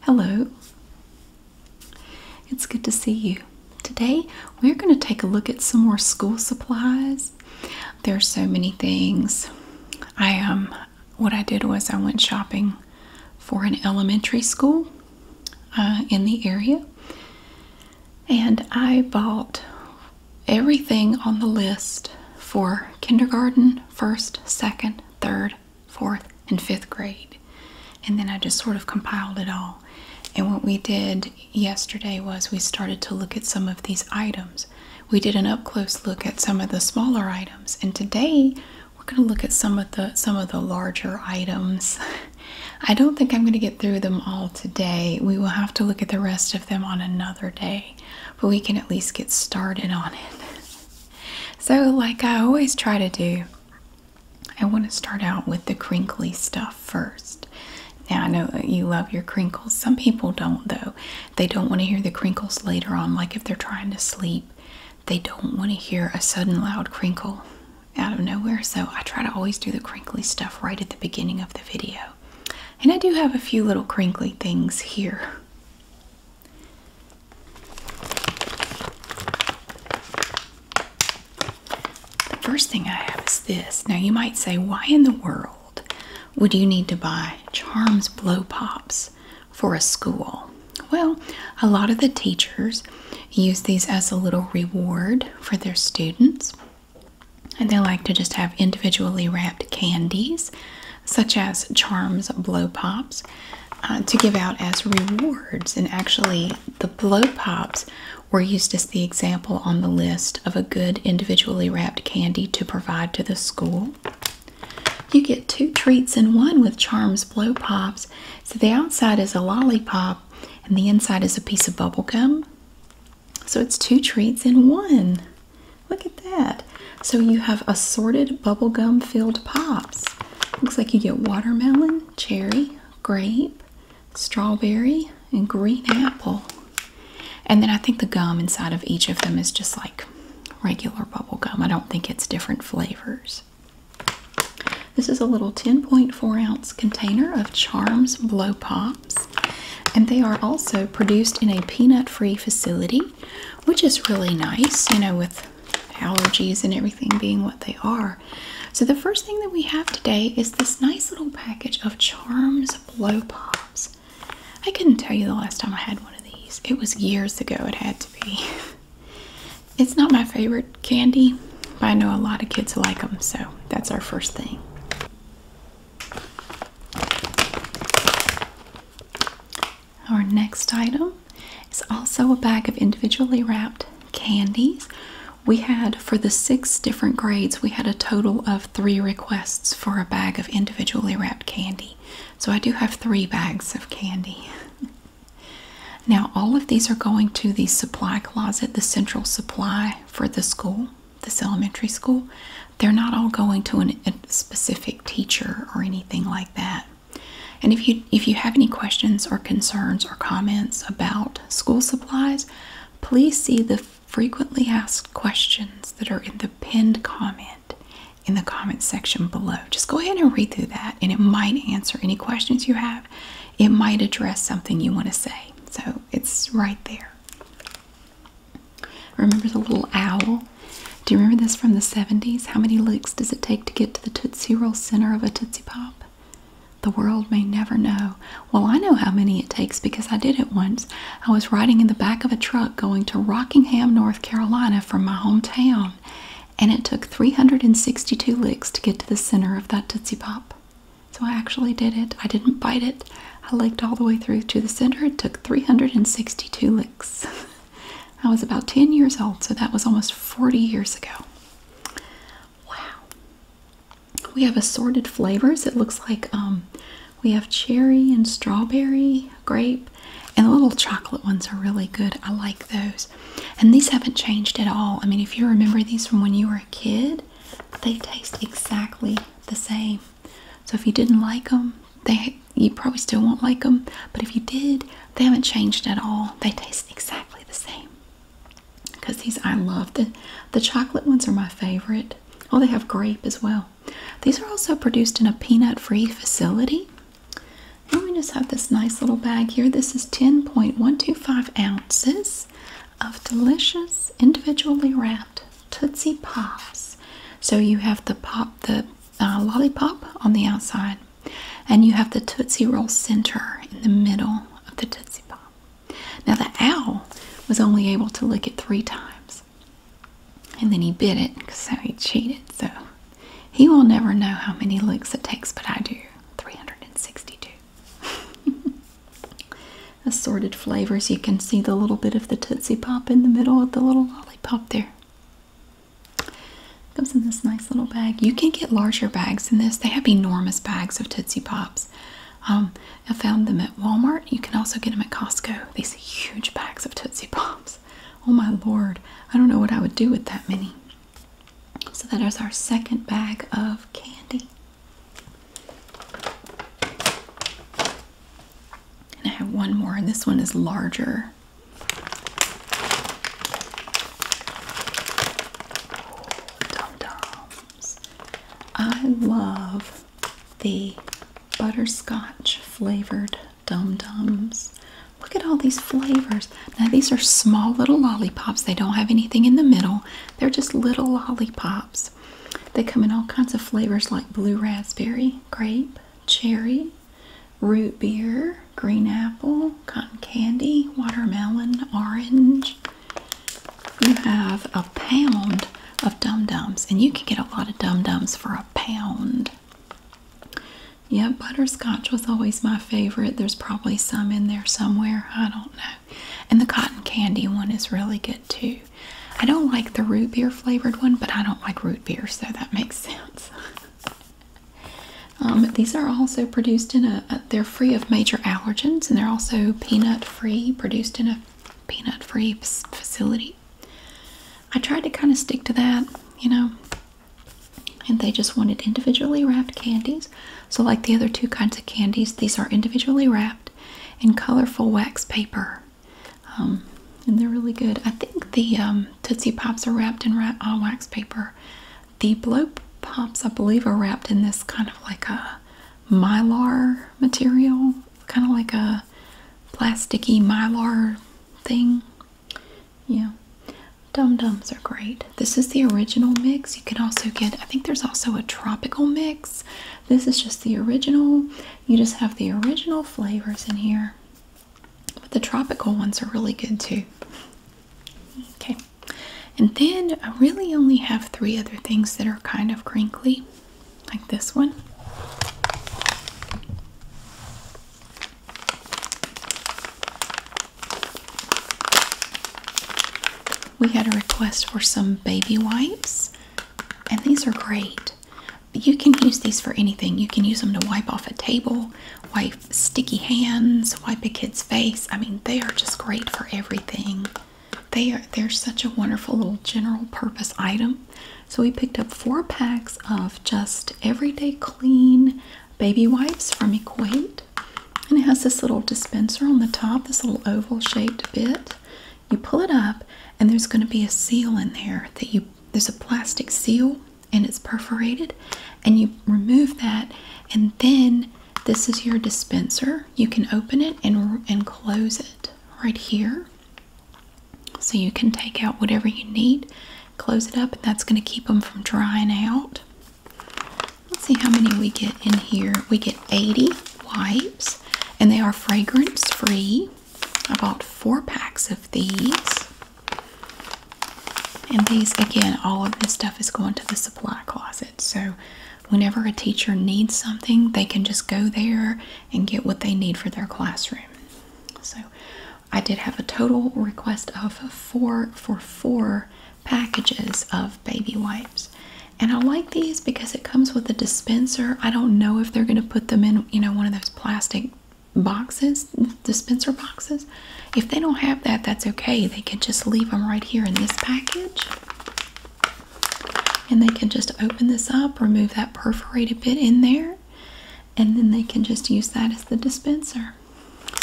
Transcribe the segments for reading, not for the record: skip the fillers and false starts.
Hello. It's good to see you. Today we're going to take a look at some more school supplies. There's so many things. What I did was I went shopping for an elementary school in the area, and I bought everything on the list for kindergarten, first, second, third, fourth, and fifth grade. And then I just sort of compiled it all. And what we did yesterday was we started to look at some of these items. We did an up-close look at some of the smaller items, and today we're going to look at some of the larger items. I don't think I'm going to get through them all today. We will have to look at the rest of them on another day, but we can at least get started on it. So, like I always try to do, I want to start out with the crinkly stuff first. Now, I know that you love your crinkles. Some people don't, though. They don't want to hear the crinkles later on, like if they're trying to sleep. They don't want to hear a sudden loud crinkle out of nowhere, so I try to always do the crinkly stuff right at the beginning of the video. And I do have a few little crinkly things here. The first thing I have is this. Now, you might say, why in the world would you need to buy Charms Blow Pops for a school? Well, a lot of the teachers use these as a little reward for their students, and they like to just have individually wrapped candies such as Charms Blow Pops to give out as rewards. And actually, the Blow Pops were used as the example on the list of a good individually wrapped candy to provide to the school. You get 2 treats in one with Charms Blow Pops. So the outside is a lollipop and the inside is a piece of bubble gum. So it's 2 treats in one. Look at that. So you have assorted bubblegum filled pops. Looks like you get watermelon, cherry, grape, strawberry, and green apple. And then I think the gum inside of each of them is just like regular bubble gum. I don't think it's different flavors. This is a little 10.4 ounce container of Charms Blow Pops. And they are also produced in a peanut-free facility, which is really nice, you know, with allergies and everything being what they are. So the first thing that we have today is this nice little package of Charms Blow Pops. I couldn't tell you the last time I had one of these. It was years ago, it had to be. It's not my favorite candy, but I know a lot of kids like them, so that's our first thing. Our next item is also a bag of individually wrapped candies. We had, for the 6 different grades, we had a total of 3 requests for a bag of individually wrapped candy. So I do have 3 bags of candy. Now, all of these are going to the supply closet, the central supply for the school, this elementary school. They're not all going to a specific teacher or anything like that. And if you have any questions or concerns or comments about school supplies, please see the frequently asked questions that are in the pinned comment in the comment section below. Just go ahead and read through that, and it might answer any questions you have. It might address something you want to say. So it's right there. Remember the little owl? Do you remember this from the 70s? How many licks does it take to get to the Tootsie Roll center of a Tootsie Pop? The world may never know. Well, I know how many it takes because I did it once. I was riding in the back of a truck going to Rockingham, North Carolina from my hometown, and it took 362 licks to get to the center of that Tootsie Pop. So I actually did it. I didn't bite it. I licked all the way through to the center. It took 362 licks. I was about 10 years old, so that was almost 40 years ago. We have assorted flavors. It looks like we have cherry and strawberry, grape, and the little chocolate ones are really good. I like those. And these haven't changed at all. I mean, if you remember these from when you were a kid, they taste exactly the same. So if you didn't like them, you probably still won't like them. But if you did, they haven't changed at all. They taste exactly the same. Because these, I love. The chocolate ones are my favorite. Oh, they have grape as well. These are also produced in a peanut-free facility. And we just have this nice little bag here. This is 10.125 ounces of delicious, individually wrapped Tootsie Pops. So you have the lollipop on the outside, and you have the Tootsie Roll center in the middle of the Tootsie Pop. Now the owl was only able to lick it 3 times, and then he bit it because he cheated. So he will never know how many licks it takes, but I do. 362. Assorted flavors. You can see the little bit of the Tootsie Pop in the middle of the little lollipop there. Comes in this nice little bag. You can get larger bags than this. They have enormous bags of Tootsie Pops. I found them at Walmart. You can also get them at Costco. These huge bags of Tootsie Pops. Oh my Lord. I don't know what I would do with that many. So that is our second bag of candy. And I have one more, and this one is larger. Dum-dums. I love the butterscotch flavored dum-dums. Look at all these flavors. Now these are small little lollipops. They don't have anything in the middle. They're just little lollipops. They come in all kinds of flavors like blue raspberry, grape, cherry, root beer, green apple, cotton candy, watermelon, orange. You have a pound of dum-dums, and you can get a lot of dum-dums for a pound. Yeah, butterscotch was always my favorite. There's probably some in there somewhere. I don't know. And the cotton candy one is really good too. I don't like the root beer flavored one, but I don't like root beer, so that makes sense. These are also produced in they're free of major allergens, and they're also peanut free, produced in a peanut free facility. I tried to kind of stick to that, you know. And they just wanted individually wrapped candies. So like the other 2 kinds of candies, these are individually wrapped in colorful wax paper. And they're really good. I think the Tootsie Pops are wrapped in wax paper. The Blow Pops, I believe, are wrapped in this kind of like a mylar material. Kind of like a plasticky mylar thing. Yeah. Dum-dums are great. This is the original mix. You can also get, I think there's also a tropical mix. This is just the original. You just have the original flavors in here. But the tropical ones are really good too. Okay. And then I really only have 3 other things that are kind of crinkly. Like this one. We had a request for some baby wipes, and these are great. You can use these for anything. You can use them to wipe off a table, wipe sticky hands, wipe a kid's face. I mean, they are just great for everything. They're such a wonderful little general purpose item. So we picked up 4 packs of just everyday clean baby wipes from Equate. And it has this little dispenser on the top, this little oval shaped bit. You pull it up, and there's going to be a seal in there there's a plastic seal, and it's perforated, and you remove that, and then this is your dispenser. You can open it and close it right here, so you can take out whatever you need, close it up, and that's going to keep them from drying out. Let's see how many we get in here. We get 80 wipes, and they are fragrance free. I bought 4 packs of these. And these, again, all of this stuff is going to the supply closet. So whenever a teacher needs something, they can just go there and get what they need for their classroom. So I did have a total request of 4 packages of baby wipes. And I like these because it comes with a dispenser. I don't know if they're going to put them in, you know, one of those plastic boxes, dispenser boxes. If they don't have that, that's okay. They can just leave them right here in this package, and they can just open this up, remove that perforated bit in there, and then they can just use that as the dispenser.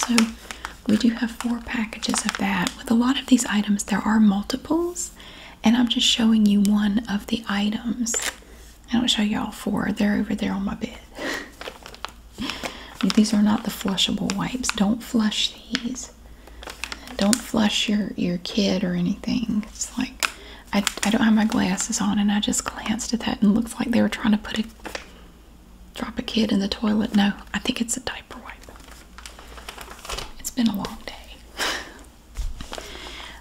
So we do have 4 packages of that. With a lot of these items, there are multiples, and I'm just showing you one of the items. I don't show you all 4. They're over there on my bed. These are not the flushable wipes. Don't flush these. Don't flush your kid or anything. It's like, I don't have my glasses on, and I just glanced at that and it looks like they were trying to drop a kid in the toilet. No, I think it's a diaper wipe. It's been a long day.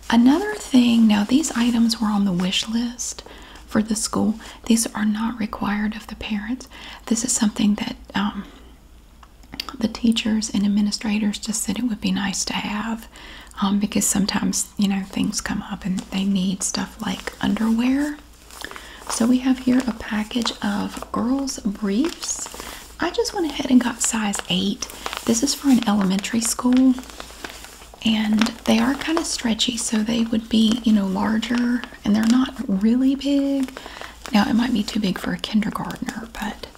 Another thing, now these items were on the wish list for the school. These are not required of the parents. This is something that the teachers and administrators just said it would be nice to have, because sometimes, you know, things come up and they need stuff like underwear. So we have here a package of girls' briefs. I just went ahead and got size 8. This is for an elementary school, and they are kind of stretchy, so they would be, you know, larger, and they're not really big. Now, it might be too big for a kindergartner, but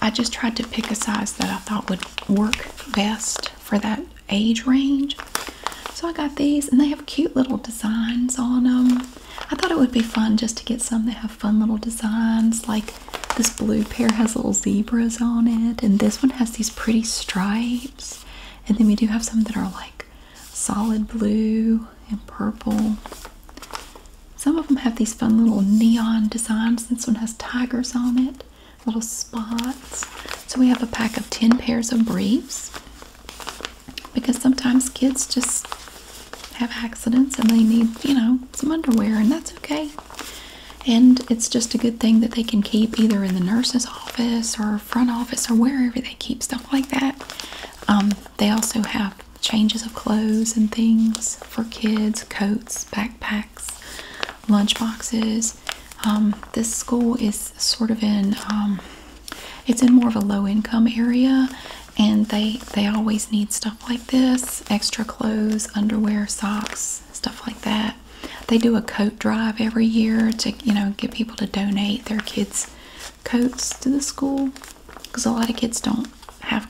I just tried to pick a size that I thought would work best for that age range. So I got these, and they have cute little designs on them. I thought it would be fun just to get some that have fun little designs. Like this blue pair has little zebras on it, and this one has these pretty stripes. And then we do have some that are like solid blue and purple. Some of them have these fun little neon designs. This one has tigers on it, little spots. So we have a pack of 10 pairs of briefs, because sometimes kids just have accidents and they need, you know, some underwear, and that's okay. And it's just a good thing that they can keep either in the nurse's office or front office or wherever they keep stuff like that. They also have changes of clothes and things for kids, coats, backpacks, lunch boxes. This school is sort of in, it's in more of a low-income area, and they always need stuff like this, extra clothes, underwear, socks, stuff like that. They do a coat drive every year to, you know, get people to donate their kids' coats to the school, because a lot of kids don't have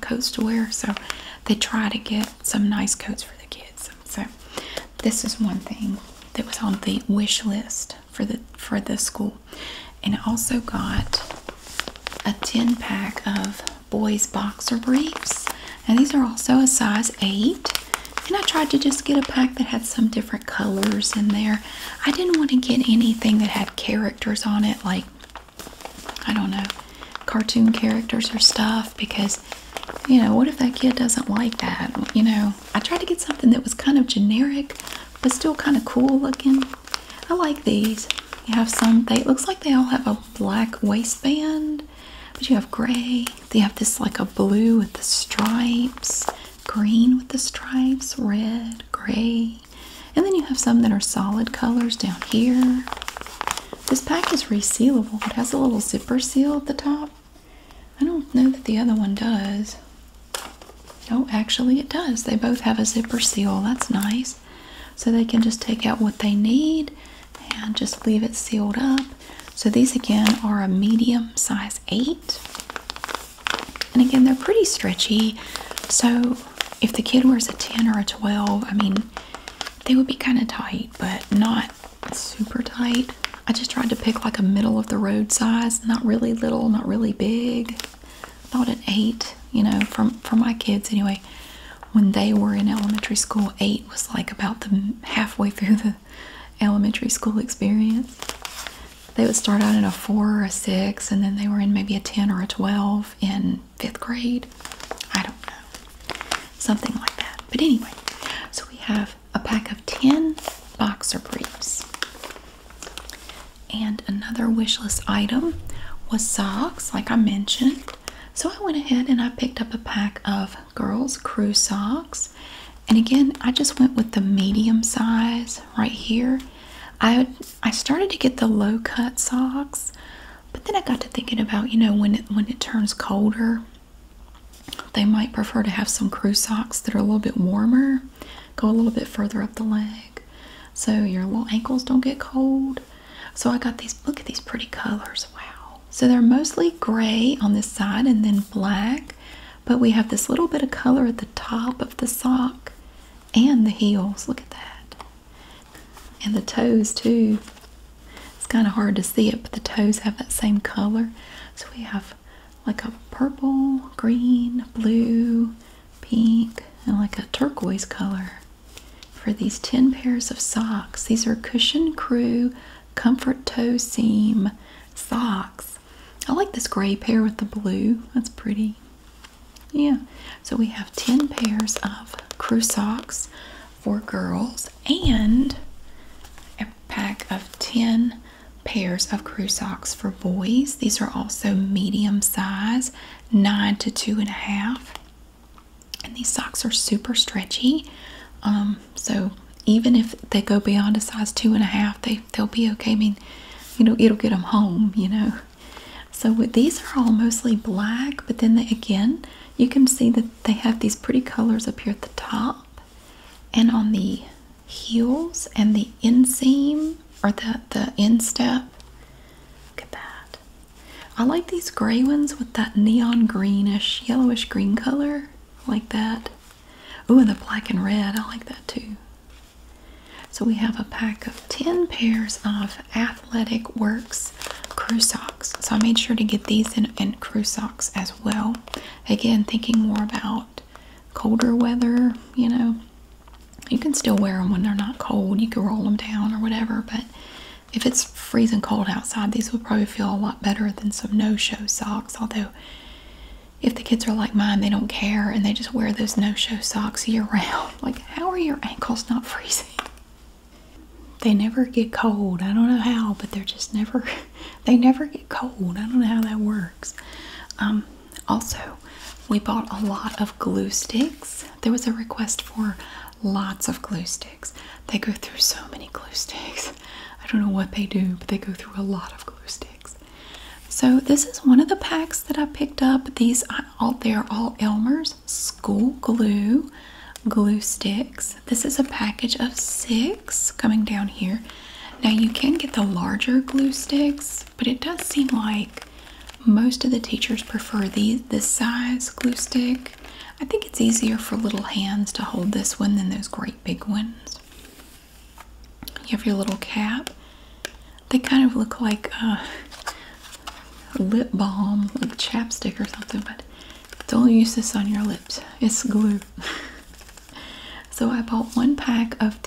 coats to wear, so they try to get some nice coats for the kids. So this is one thing that was on the wish list for the school. And I also got a 10-pack of boys boxer briefs, and these are also a size 8. And I tried to just get a pack that had some different colors in there. I didn't want to get anything that had characters on it, like, I don't know, cartoon characters or stuff, because, you know, what if that kid doesn't like that? You know, I tried to get something that was kind of generic but still kind of cool looking. I like these. You have some, it looks like they all have a black waistband, but you have gray. They have this like a blue with the stripes, green with the stripes, red, gray. And then you have some that are solid colors down here. This pack is resealable. It has a little zipper seal at the top. I don't know that the other one does. Oh, actually it does. They both have a zipper seal. That's nice. So they can just take out what they need and just leave it sealed up. So these again are a medium size 8. And again, they're pretty stretchy. So if the kid wears a 10 or a 12, I mean, they would be kind of tight, but not super tight. I just tried to pick like a middle of the road size, not really little, not really big. About an 8, you know, for my kids anyway. When they were in elementary school, 8 was like about the halfway through the elementary school experience. They would start out in a 4 or a 6, and then they were in maybe a 10 or a 12 in 5th grade. I don't know. Something like that. But anyway, so we have a pack of 10 boxer briefs. And another wish list item was socks, like I mentioned. So I went ahead and I picked up a pack of girls' crew socks. And again, I just went with the medium size right here. I started to get the low cut socks, but then I got to thinking about, you know, when it turns colder, they might prefer to have some crew socks that are a little bit warmer, go a little bit further up the leg, so your little ankles don't get cold. So I got these, look at these pretty colors, wow. So they're mostly gray on this side and then black, but we have this little bit of color at the top of the sock and the heels, look at that. And the toes too. It's kind of hard to see it, but the toes have that same color. So we have like a purple, green, blue, pink, and like a turquoise color for these 10 pairs of socks. These are Cushion Crew Comfort Toe Seam socks. I like this gray pair with the blue. That's pretty. Yeah, so we have 10 pairs of crew socks for girls and a pack of 10 pairs of crew socks for boys. These are also medium size, 9 to 2.5. And these socks are super stretchy. So even if they go beyond a size 2.5, they'll be okay. I mean, it'll get them home, So these are all mostly black, but then again, you can see that they have these pretty colors up here at the top and on the heels and the inseam, or the instep. Look at that. I like these gray ones with that neon greenish, yellowish green color. I like that. Oh, and the black and red. I like that too. So we have a pack of 10 pairs of Athletic Works crew socks. So I made sure to get these in crew socks as well. Again, thinking more about colder weather, You can still wear them when they're not cold. You can roll them down or whatever, but if it's freezing cold outside, these would probably feel a lot better than some no-show socks. Although, if the kids are like mine, they don't care and they just wear those no-show socks year-round. Like, how are your ankles not freezing? They never get cold. I don't know how, but they never get cold. I don't know how that works. Also, we bought a lot of glue sticks. There was a request for lots of glue sticks. They go through so many glue sticks. I don't know what they do, but they go through a lot of glue sticks. So this is one of the packs that I picked up. They're all Elmer's School Glue sticks. This is a package of 6 coming down here. Now you can get the larger glue sticks, but it does seem like most of the teachers prefer this size glue stick. I think it's easier for little hands to hold this one than those great big ones. You have your little cap. They kind of look like lip balm, like chapstick or something, but don't use this on your lips. It's glue. So I bought one pack of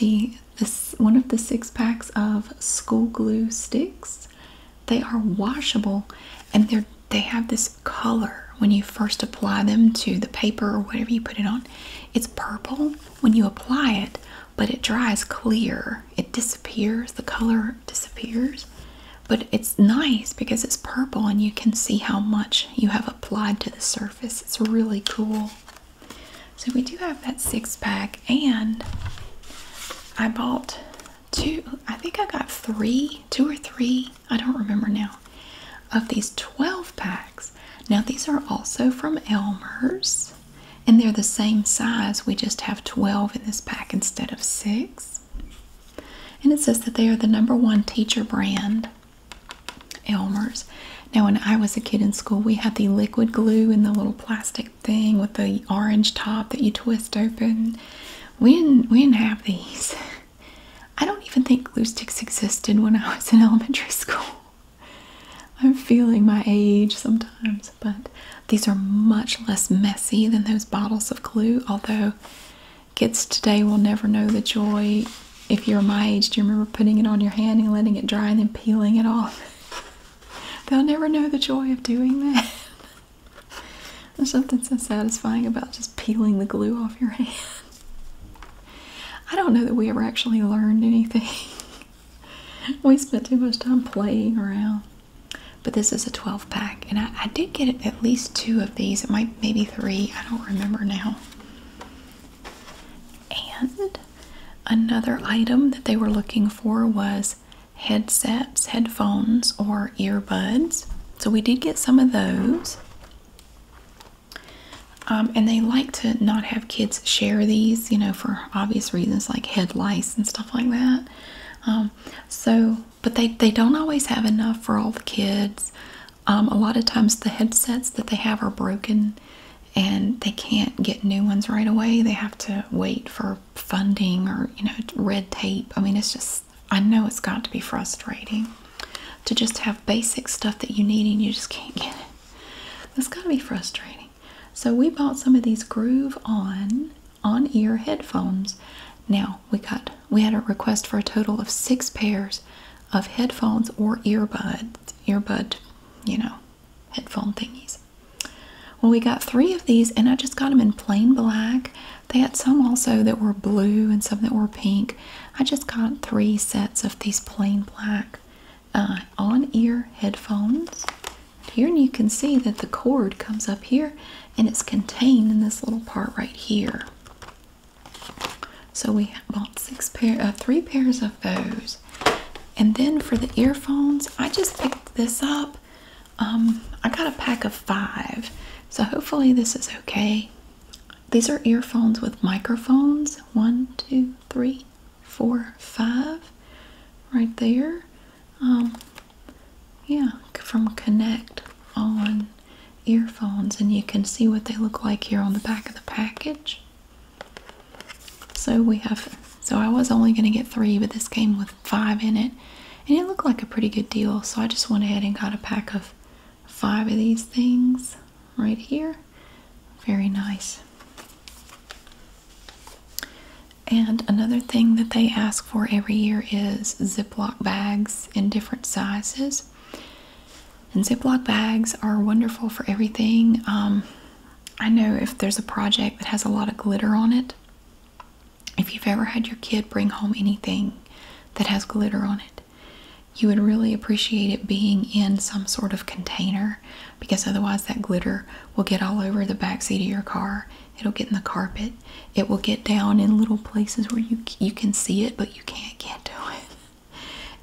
one of the 6 packs of school glue sticks. They are washable, and they have this color when you first apply them to the paper or whatever you put it on. It's purple when you apply it, but it dries clear. It disappears, the color disappears. But it's nice because it's purple and you can see how much you have applied to the surface. It's really cool. So we do have that 6-pack, and I bought 2, I think I got 2 or 3, I don't remember now, of these 12 packs. Now these are also from Elmer's, and they're the same size. We just have 12 in this pack instead of 6. And it says that they are the #1 teacher brand, Elmer's. Now when I was a kid in school, we had the liquid glue in the little plastic thing with the orange top that you twist open. We didn't have these. I don't even think glue sticks existed when I was in elementary school. I'm feeling my age sometimes, but these are much less messy than those bottles of glue, although kids today will never know the joy. If you're my age, do you remember putting it on your hand and letting it dry and then peeling it off? They'll never know the joy of doing that. There's something so satisfying about just peeling the glue off your hand. I don't know that we ever actually learned anything. We spent too much time playing around. But this is a 12-pack, and I did get at least 2 of these. It might maybe 3. I don't remember now. And another item that they were looking for was headsets, headphones, or earbuds. So we did get some of those. And they like to not have kids share these, for obvious reasons like head lice and stuff like that. But they don't always have enough for all the kids. A lot of times the headsets that they have are broken and they can't get new ones right away. They have to wait for funding or, red tape. I mean, I know it's got to be frustrating to just have basic stuff that you need and you just can't get it. That's gotta be frustrating. So we bought some of these Groove on-ear headphones. Now we had a request for a total of 6 pairs of headphones or earbud, headphone thingies. Well, we got 3 of these, and I just got them in plain black. They had some also that were blue and some that were pink. I just got 3 sets of these plain black on-ear headphones. Here you can see that the cord comes up here, and it's contained in this little part right here. So we bought 3 pairs of those. And then for the earphones, I just picked this up. I got a pack of 5, so hopefully this is okay. These are earphones with microphones. 1, 2, 3, 4, 5, right there. Yeah, from Connect on earphones, and you can see what they look like here on the back of the package. So I was only going to get 3, but this came with 5 in it, and it looked like a pretty good deal. So I just went ahead and got a pack of 5 of these things right here. Very nice. And another thing that they ask for every year is Ziploc bags in different sizes. And Ziploc bags are wonderful for everything. I know if there's a project that has a lot of glitter on it, if you've ever had your kid bring home anything that has glitter on it, you would really appreciate it being in some sort of container, because otherwise that glitter will get all over the back seat of your car. It'll get in the carpet. It will get down in little places where you can see it, but you can't get to it.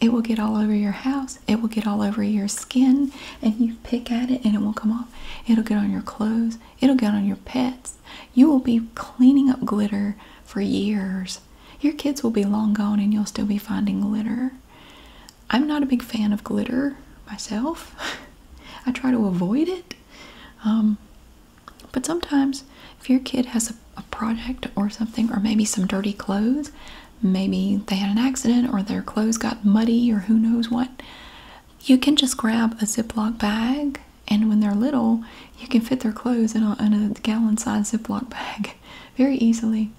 It will get all over your house. It will get all over your skin, and you pick at it and it won't come off. It'll get on your clothes. It'll get on your pets. You will be cleaning up glitter for years. Your kids will be long gone and you'll still be finding glitter. I'm not a big fan of glitter myself. I try to avoid it. But sometimes if your kid has a project or something, or maybe some dirty clothes, maybe they had an accident or their clothes got muddy or who knows what, you can just grab a Ziploc bag, and when they're little, you can fit their clothes in a gallon-sized Ziploc bag very easily.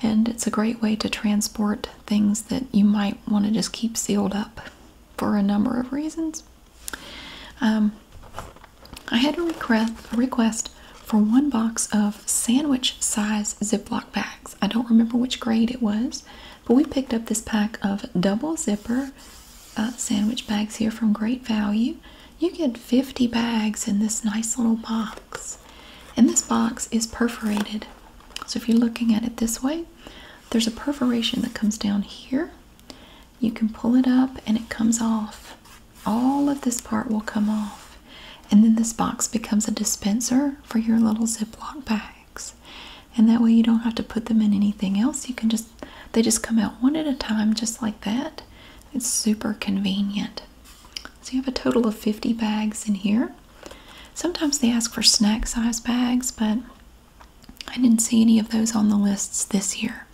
And it's a great way to transport things that you might want to just keep sealed up for a number of reasons. I had a request for 1 box of sandwich-size Ziploc bags. I don't remember which grade it was, but we picked up this pack of double zipper sandwich bags here from Great Value. You get 50 bags in this nice little box. And this box is perforated. So if you're looking at it this way, there's a perforation that comes down here. You can pull it up and it comes off. All of this part will come off. And then this box becomes a dispenser for your little Ziploc bags. And that way you don't have to put them in anything else. They just come out one at a time, just like that. It's super convenient. So you have a total of 50 bags in here. Sometimes they ask for snack size bags, but I didn't see any of those on the lists this year.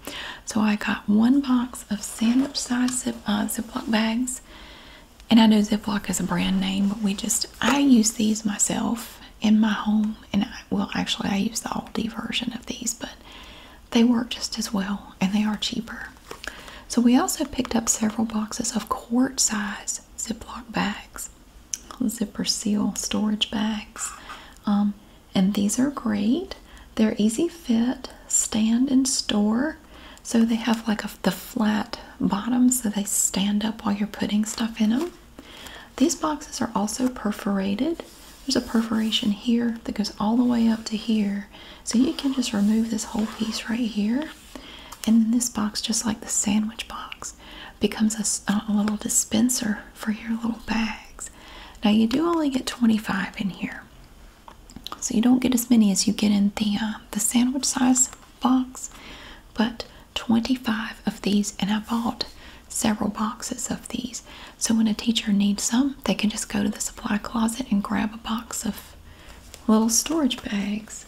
So I got 1 box of sandwich size Ziploc bags. And I know Ziploc is a brand name, but I use these myself in my home. And actually I use the Aldi version of these, but they work just as well and they are cheaper. So we also picked up several boxes of quart size Ziploc bags, zipper seal storage bags. And these are great. They're easy fit, stand and store. So they have like the flat bottoms, so they stand up while you're putting stuff in them. These boxes are also perforated. There's a perforation here that goes all the way up to here. So you can just remove this whole piece right here. And then this box, just like the sandwich box, becomes a little dispenser for your little bags. Now you do only get 25 in here. So you don't get as many as you get in the sandwich size box, but 25 of these, and I bought several boxes of these. So when a teacher needs some, they can just go to the supply closet and grab a box of little storage bags.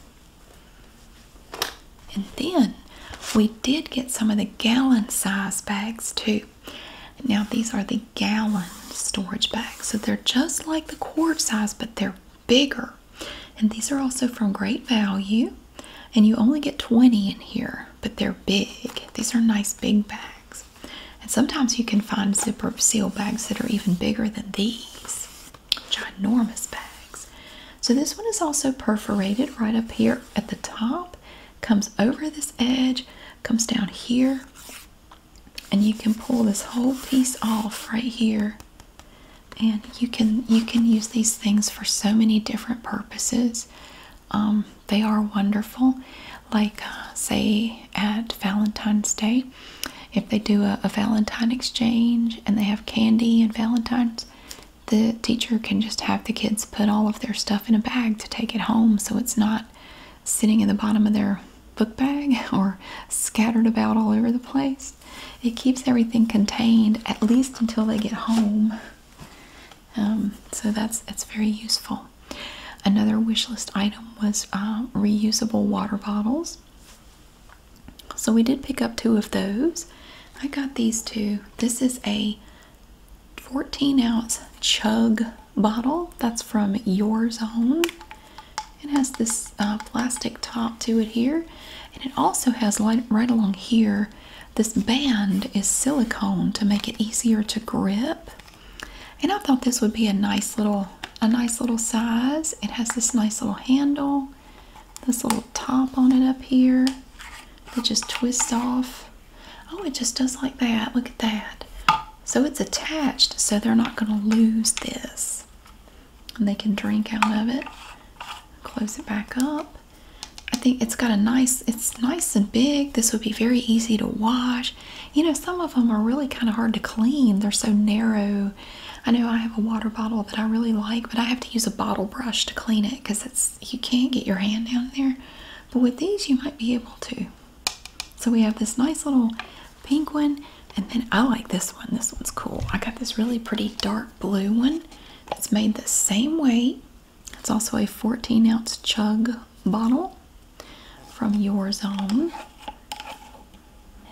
And then we did get some of the gallon size bags too. Now these are the gallon storage bags. So they're just like the quart size, but they're bigger. And these are also from Great Value. And you only get 20 in here, but they're big. These are nice big bags. And sometimes you can find zipper seal bags that are even bigger than these. Ginormous bags. So this one is also perforated right up here at the top. Comes over this edge, comes down here. And you can pull this whole piece off right here. And you can use these things for so many different purposes. They are wonderful. Like say at Valentine's Day, if they do a Valentine exchange and they have candy and Valentine's, the teacher can just have the kids put all of their stuff in a bag to take it home, so it's not sitting in the bottom of their book bag or scattered about all over the place. It keeps everything contained at least until they get home. So it's very useful. Another wish list item was reusable water bottles. So we did pick up 2 of those. I got these 2. This is a 14-ounce chug bottle. That's from Your Zone. It has this plastic top to it here. And it also has right along here, this band is silicone to make it easier to grip. And I thought this would be a nice little size. It has this nice little handle, this little top on it up here that just twists off. Oh, it just does like that. Look at that. So it's attached, so they're not going to lose this. And they can drink out of it. Close it back up. I think it's got it's nice and big. This would be very easy to wash. You know, some of them are really kind of hard to clean. They're so narrow. I know I have a water bottle that I really like, but I have to use a bottle brush to clean it because you can't get your hand down there. But with these, you might be able to. So we have this nice little pink one, and then I like this one. This one's cool. I got this really pretty dark blue one. It's made the same weight. It's also a 14-ounce chug bottle from Your Zone.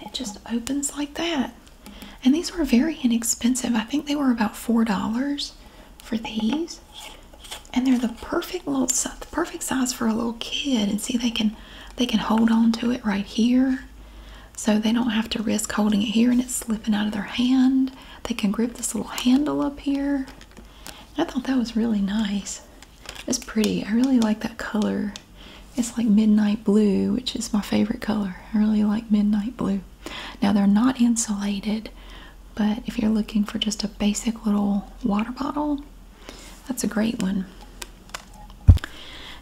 It just opens like that. And these were very inexpensive. I think they were about $4 for these. And they're the perfect size for a little kid. And see, they can hold on to it right here. So they don't have to risk holding it here and it's slipping out of their hand. They can grip this little handle up here. I thought that was really nice. It's pretty. I really like that color. It's like midnight blue, which is my favorite color. I really like midnight blue. Now they're not insulated, but if you're looking for just a basic little water bottle, that's a great one.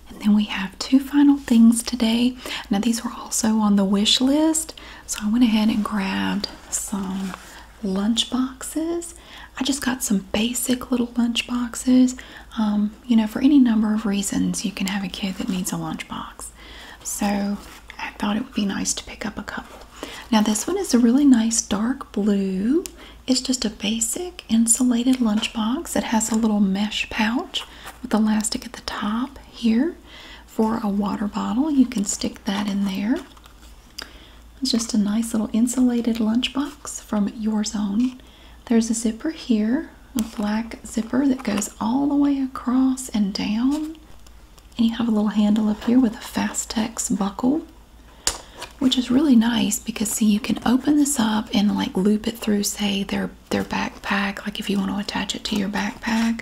And then we have 2 final things today. Now these were also on the wish list, so I went ahead and grabbed some lunch boxes. I just got some basic little lunch boxes. You know, for any number of reasons, you can have a kid that needs a lunch box. So I thought it would be nice to pick up a couple. Now this one is a really nice dark blue. It's just a basic insulated lunch box. It has a little mesh pouch with elastic at the top here for a water bottle. You can stick that in there. It's just a nice little insulated lunch box from Your Zone. There's a zipper here, a black zipper that goes all the way across and down. And you have a little handle up here with a Fastex buckle, which is really nice because, see, you can open this up and like loop it through, say, their backpack. Like if you want to attach it to your backpack,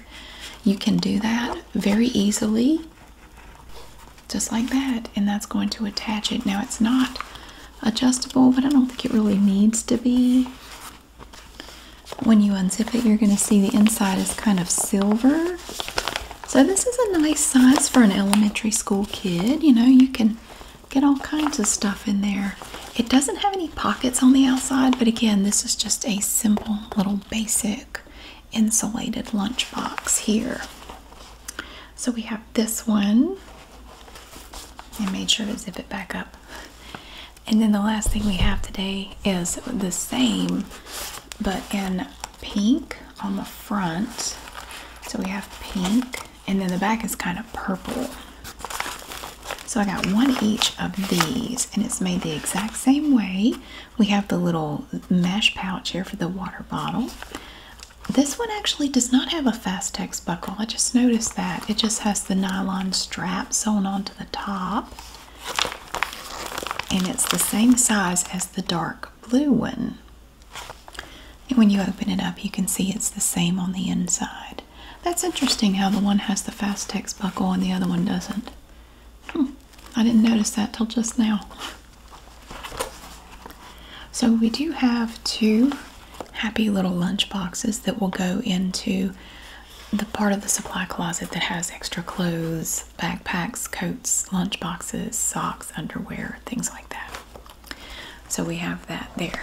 you can do that very easily, just like that. And that's going to attach it. Now it's not adjustable, but I don't think it really needs to be. When you unzip it, you're going to see the inside is kind of silver. So this is a nice size for an elementary school kid. You know, you can get all kinds of stuff in there. It doesn't have any pockets on the outside, but again, this is just a simple little basic insulated lunch box here. So we have this one. I made sure to zip it back up. And then the last thing we have today is the same, but in pink on the front. So we have pink, and then the back is kind of purple. So I got one each of these, and it's made the exact same way. We have the little mesh pouch here for the water bottle. This one actually does not have a Fastex buckle. I just noticed that. It just has the nylon strap sewn onto the top. And it's the same size as the dark blue one. And when you open it up, you can see it's the same on the inside. That's interesting how the one has the Fastex buckle and the other one doesn't. I didn't notice that till just now. So we do have two happy little lunch boxes that will go into the part of the supply closet that has extra clothes, backpacks, coats, lunch boxes, socks, underwear, things like that. So we have that there.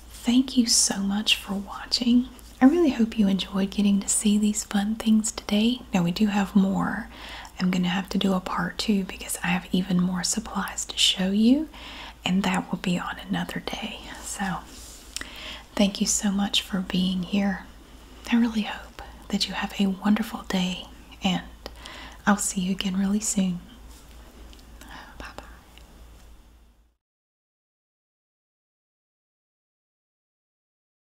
Thank you so much for watching. I really hope you enjoyed getting to see these fun things today. Now we do have more. I'm going to have to do a part 2 because I have even more supplies to show you, and that will be on another day. So thank you so much for being here. I really hope that you have a wonderful day, and I'll see you again really soon.